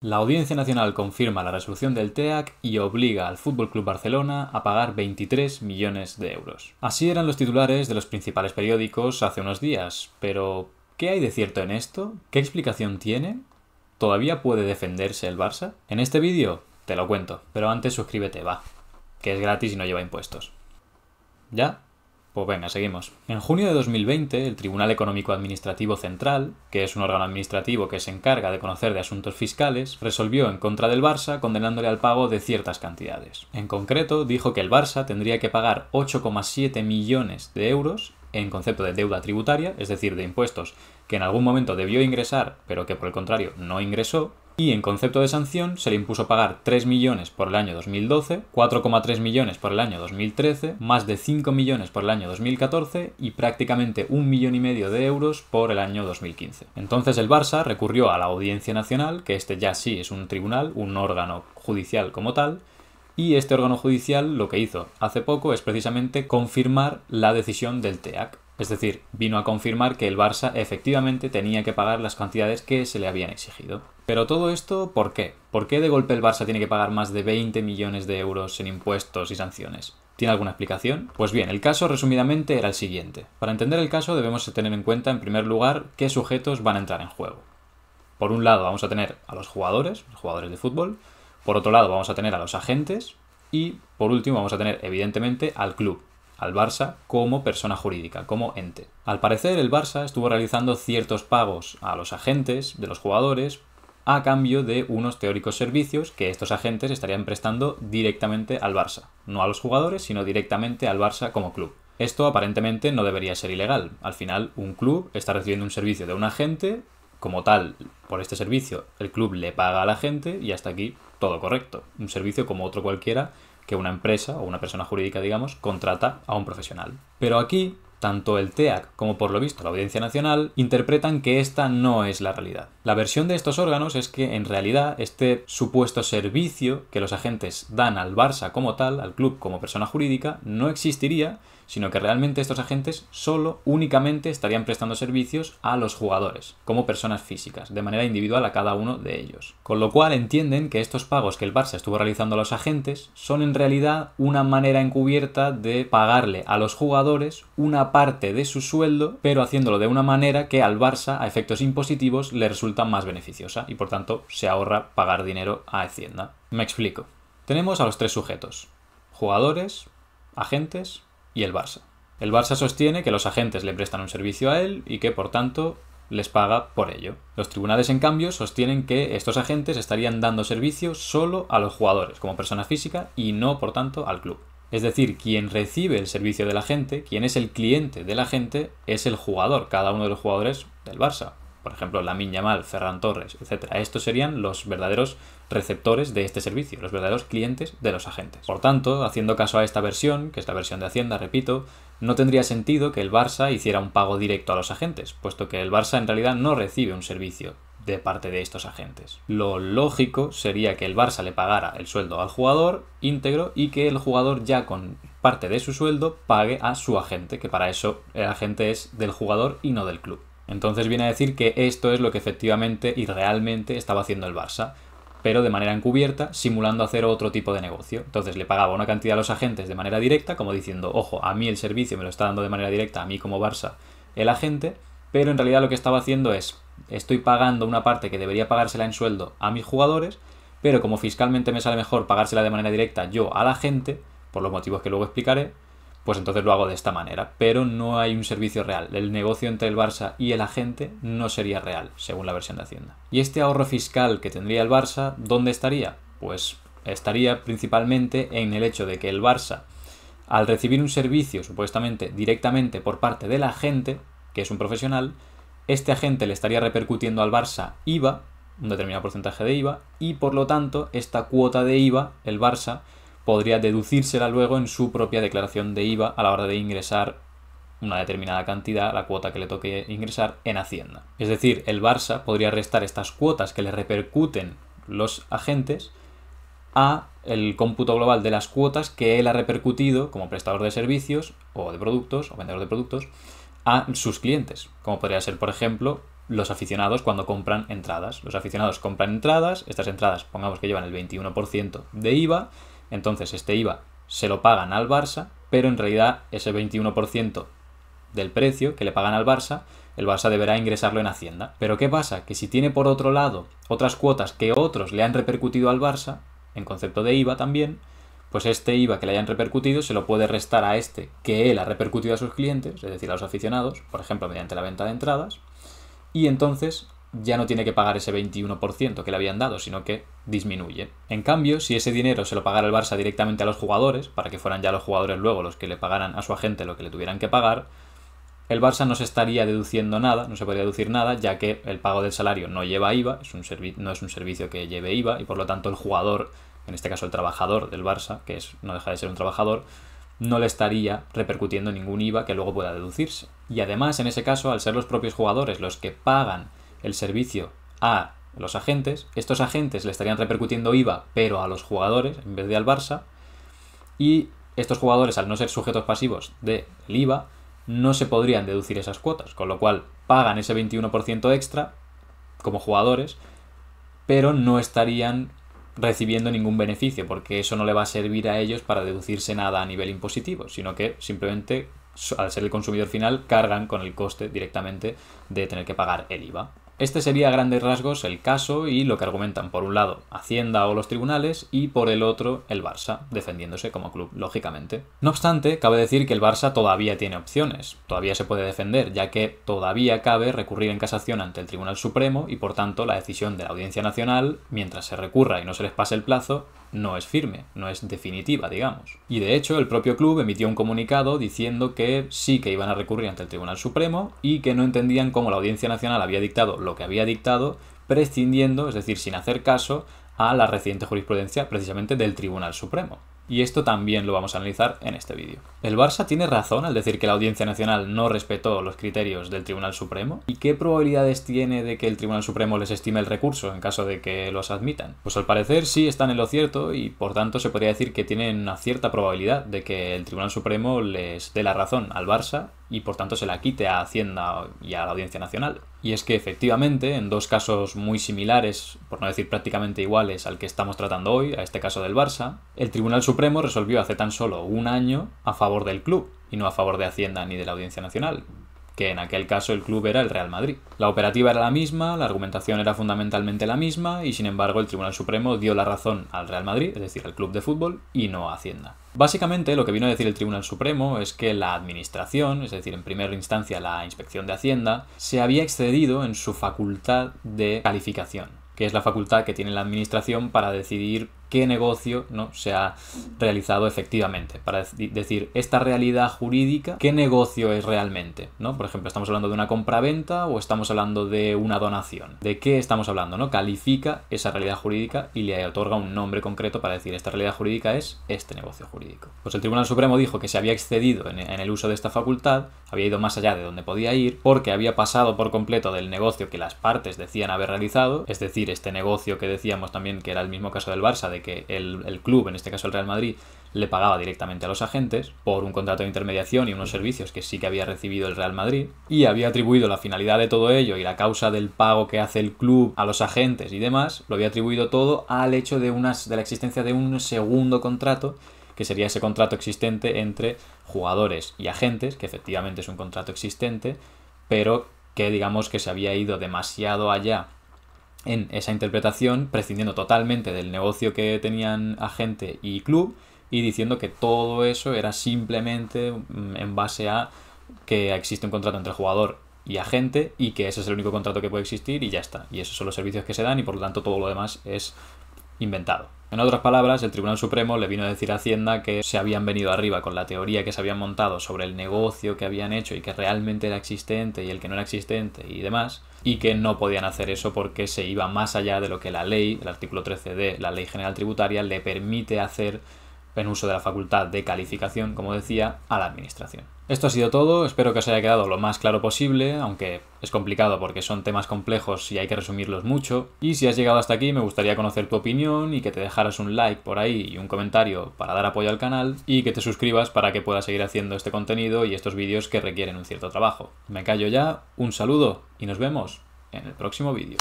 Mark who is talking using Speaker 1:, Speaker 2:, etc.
Speaker 1: La Audiencia Nacional confirma la resolución del TEAC y obliga al FC Barcelona a pagar 23 millones de euros. Así eran los titulares de los principales periódicos hace unos días, pero ¿qué hay de cierto en esto? ¿Qué explicación tiene? ¿Todavía puede defenderse el Barça? En este vídeo te lo cuento, pero antes suscríbete, va, que es gratis y no lleva impuestos. ¿Ya? Pues venga, seguimos. En junio de 2020, el Tribunal Económico Administrativo Central, que es un órgano administrativo que se encarga de conocer de asuntos fiscales, resolvió en contra del Barça condenándole al pago de ciertas cantidades. En concreto, dijo que el Barça tendría que pagar 8,7 millones de euros en concepto de deuda tributaria, es decir, de impuestos que en algún momento debió ingresar, pero que por el contrario no ingresó, y en concepto de sanción se le impuso pagar 3 millones por el año 2012, 4,3 millones por el año 2013, más de 5 millones por el año 2014 y prácticamente 1,5 millones de euros por el año 2015. Entonces el Barça recurrió a la Audiencia Nacional, que este ya sí es un tribunal, un órgano judicial como tal, y este órgano judicial lo que hizo hace poco es precisamente confirmar la decisión del TEAC. Es decir, vino a confirmar que el Barça efectivamente tenía que pagar las cantidades que se le habían exigido. Pero todo esto, ¿por qué? ¿Por qué de golpe el Barça tiene que pagar más de 20 millones de euros en impuestos y sanciones? ¿Tiene alguna explicación? Pues bien, el caso resumidamente era el siguiente. Para entender el caso debemos tener en cuenta en primer lugar qué sujetos van a entrar en juego. Por un lado vamos a tener a los jugadores de fútbol. Por otro lado vamos a tener a los agentes. Y por último vamos a tener evidentemente al club, al Barça como persona jurídica, como ente. Al parecer el Barça estuvo realizando ciertos pagos a los agentes de los jugadores a cambio de unos teóricos servicios que estos agentes estarían prestando directamente al Barça. No a los jugadores, sino directamente al Barça como club. Esto aparentemente no debería ser ilegal. Al final, un club está recibiendo un servicio de un agente, como tal, por este servicio el club le paga al agente y hasta aquí todo correcto. Un servicio como otro cualquiera que una empresa o una persona jurídica, digamos, contrata a un profesional. Pero aquí, tanto el TEAC como por lo visto la Audiencia Nacional interpretan que esta no es la realidad. La versión de estos órganos es que en realidad este supuesto servicio que los agentes dan al Barça como tal, al club como persona jurídica, no existiría, sino que realmente estos agentes únicamente estarían prestando servicios a los jugadores, como personas físicas, de manera individual a cada uno de ellos. Con lo cual entienden que estos pagos que el Barça estuvo realizando a los agentes son en realidad una manera encubierta de pagarle a los jugadores una parte de su sueldo, pero haciéndolo de una manera que al Barça, a efectos impositivos, le resulta más beneficiosa y por tanto se ahorra pagar dinero a Hacienda. Me explico. Tenemos a los tres sujetos: jugadores, agentes y el Barça. El Barça sostiene que los agentes le prestan un servicio a él y que por tanto les paga por ello. Los tribunales, en cambio, sostienen que estos agentes estarían dando servicio solo a los jugadores como persona física y no, por tanto, al club. Es decir, quien recibe el servicio del agente, quien es el cliente del agente, es el jugador, cada uno de los jugadores del Barça. Por ejemplo, Lamine Yamal, Ferran Torres, etc. Estos serían los verdaderos receptores de este servicio, los verdaderos clientes de los agentes. Por tanto, haciendo caso a esta versión, que es la versión de Hacienda, repito, no tendría sentido que el Barça hiciera un pago directo a los agentes, puesto que el Barça en realidad no recibe un servicio de parte de estos agentes. Lo lógico sería que el Barça le pagara el sueldo al jugador íntegro y que el jugador ya con parte de su sueldo pague a su agente, que para eso el agente es del jugador y no del club. Entonces viene a decir que esto es lo que efectivamente y realmente estaba haciendo el Barça, pero de manera encubierta, simulando hacer otro tipo de negocio. Entonces le pagaba una cantidad a los agentes de manera directa, como diciendo, ojo, a mí el servicio me lo está dando de manera directa, a mí como Barça, el agente, pero en realidad lo que estaba haciendo es, estoy pagando una parte que debería pagársela en sueldo a mis jugadores, pero como fiscalmente me sale mejor pagársela de manera directa yo al agente, por los motivos que luego explicaré, pues entonces lo hago de esta manera, pero no hay un servicio real. El negocio entre el Barça y el agente no sería real, según la versión de Hacienda. ¿Y este ahorro fiscal que tendría el Barça, dónde estaría? Pues estaría principalmente en el hecho de que el Barça, al recibir un servicio supuestamente directamente por parte del agente, que es un profesional, este agente le estaría repercutiendo al Barça IVA, un determinado porcentaje de IVA, y por lo tanto esta cuota de IVA, el Barça, podría deducírsela luego en su propia declaración de IVA a la hora de ingresar una determinada cantidad, la cuota que le toque ingresar, en Hacienda. Es decir, el Barça podría restar estas cuotas que le repercuten los agentes a el cómputo global de las cuotas que él ha repercutido como prestador de servicios o de productos o vendedor de productos a sus clientes, como podría ser, por ejemplo, los aficionados cuando compran entradas. Los aficionados compran entradas, estas entradas pongamos que llevan el 21% de IVA, entonces este IVA se lo pagan al Barça, pero en realidad ese 21% del precio que le pagan al Barça, el Barça deberá ingresarlo en Hacienda. Pero ¿qué pasa? Que si tiene por otro lado otras cuotas que otros le han repercutido al Barça, en concepto de IVA también, pues este IVA que le hayan repercutido se lo puede restar a este que él ha repercutido a sus clientes, es decir, a los aficionados, por ejemplo, mediante la venta de entradas, y entonces ya no tiene que pagar ese 21% que le habían dado, sino que disminuye. En cambio, si ese dinero se lo pagara el Barça directamente a los jugadores, para que fueran ya los jugadores luego los que le pagaran a su agente lo que le tuvieran que pagar, el Barça no se estaría deduciendo nada, no se podría deducir nada, ya que el pago del salario no lleva IVA, no es un servicio que lleve IVA, y por lo tanto el jugador, en este caso el trabajador del Barça, que no deja de ser un trabajador, no le estaría repercutiendo ningún IVA que luego pueda deducirse. Y además, en ese caso, al ser los propios jugadores los que pagan el servicio a los agentes, estos agentes le estarían repercutiendo IVA, pero a los jugadores en vez de al Barça, y estos jugadores, al no ser sujetos pasivos del IVA, no se podrían deducir esas cuotas, con lo cual pagan ese 21% extra como jugadores, pero no estarían recibiendo ningún beneficio, porque eso no le va a servir a ellos para deducirse nada a nivel impositivo, sino que simplemente, al ser el consumidor final, cargan con el coste directamente de tener que pagar el IVA. Este sería a grandes rasgos el caso y lo que argumentan por un lado Hacienda o los tribunales y por el otro el Barça, defendiéndose como club, lógicamente. No obstante, cabe decir que el Barça todavía tiene opciones, todavía se puede defender, ya que todavía cabe recurrir en casación ante el Tribunal Supremo y por tanto la decisión de la Audiencia Nacional, mientras se recurra y no se les pase el plazo, no es firme, no es definitiva, digamos. Y de hecho, el propio club emitió un comunicado diciendo que sí que iban a recurrir ante el Tribunal Supremo y que no entendían cómo la Audiencia Nacional había dictado lo que había dictado, prescindiendo, es decir, sin hacer caso a la reciente jurisprudencia precisamente del Tribunal Supremo. Y esto también lo vamos a analizar en este vídeo. ¿El Barça tiene razón al decir que la Audiencia Nacional no respetó los criterios del Tribunal Supremo? ¿Y qué probabilidades tiene de que el Tribunal Supremo les estime el recurso en caso de que los admitan? Pues al parecer sí están en lo cierto y por tanto se podría decir que tienen una cierta probabilidad de que el Tribunal Supremo les dé la razón al Barça y por tanto se la quite a Hacienda y a la Audiencia Nacional. Y es que efectivamente, en dos casos muy similares, por no decir prácticamente iguales al que estamos tratando hoy, a este caso del Barça, el Tribunal Supremo resolvió hace tan solo un año a favor del club y no a favor de Hacienda ni de la Audiencia Nacional, que en aquel caso el club era el Real Madrid. La operativa era la misma, la argumentación era fundamentalmente la misma y sin embargo el Tribunal Supremo dio la razón al Real Madrid, es decir, al club de fútbol, y no a Hacienda. Básicamente lo que vino a decir el Tribunal Supremo es que la administración, es decir, en primera instancia la Inspección de Hacienda, se había excedido en su facultad de calificación, que es la facultad que tiene la administración para decidir qué negocio no se ha realizado efectivamente, para decir esta realidad jurídica, qué negocio es realmente, ¿no? Por ejemplo, estamos hablando de una compraventa o estamos hablando de una donación. ¿De qué estamos hablando, no? Califica esa realidad jurídica y le otorga un nombre concreto para decir esta realidad jurídica es este negocio jurídico. Pues el Tribunal Supremo dijo que se había excedido en el uso de esta facultad, había ido más allá de donde podía ir, porque había pasado por completo del negocio que las partes decían haber realizado, es decir, este negocio que decíamos también que era el mismo caso del Barça, de que el club, en este caso el Real Madrid, le pagaba directamente a los agentes por un contrato de intermediación y unos servicios que sí que había recibido el Real Madrid, y había atribuido la finalidad de todo ello y la causa del pago que hace el club a los agentes y demás, lo había atribuido todo al hecho de la existencia de un segundo contrato, que sería ese contrato existente entre jugadores y agentes, que efectivamente es un contrato existente, pero que digamos que se había ido demasiado allá en esa interpretación, prescindiendo totalmente del negocio que tenían agente y club y diciendo que todo eso era simplemente en base a que existe un contrato entre jugador y agente y que ese es el único contrato que puede existir y ya está. Y esos son los servicios que se dan y por lo tanto todo lo demás es inventado. En otras palabras, el Tribunal Supremo le vino a decir a Hacienda que se habían venido arriba con la teoría que se habían montado sobre el negocio que habían hecho y que realmente era existente y el que no era existente y demás, y que no podían hacer eso porque se iba más allá de lo que la ley, el artículo 13 de la Ley General Tributaria, le permite hacer en uso de la facultad de calificación, como decía, a la administración. Esto ha sido todo, espero que os haya quedado lo más claro posible, aunque es complicado porque son temas complejos y hay que resumirlos mucho. Y si has llegado hasta aquí me gustaría conocer tu opinión y que te dejaras un like por ahí y un comentario para dar apoyo al canal y que te suscribas para que pueda seguir haciendo este contenido y estos vídeos que requieren un cierto trabajo. Me callo ya, un saludo y nos vemos en el próximo vídeo.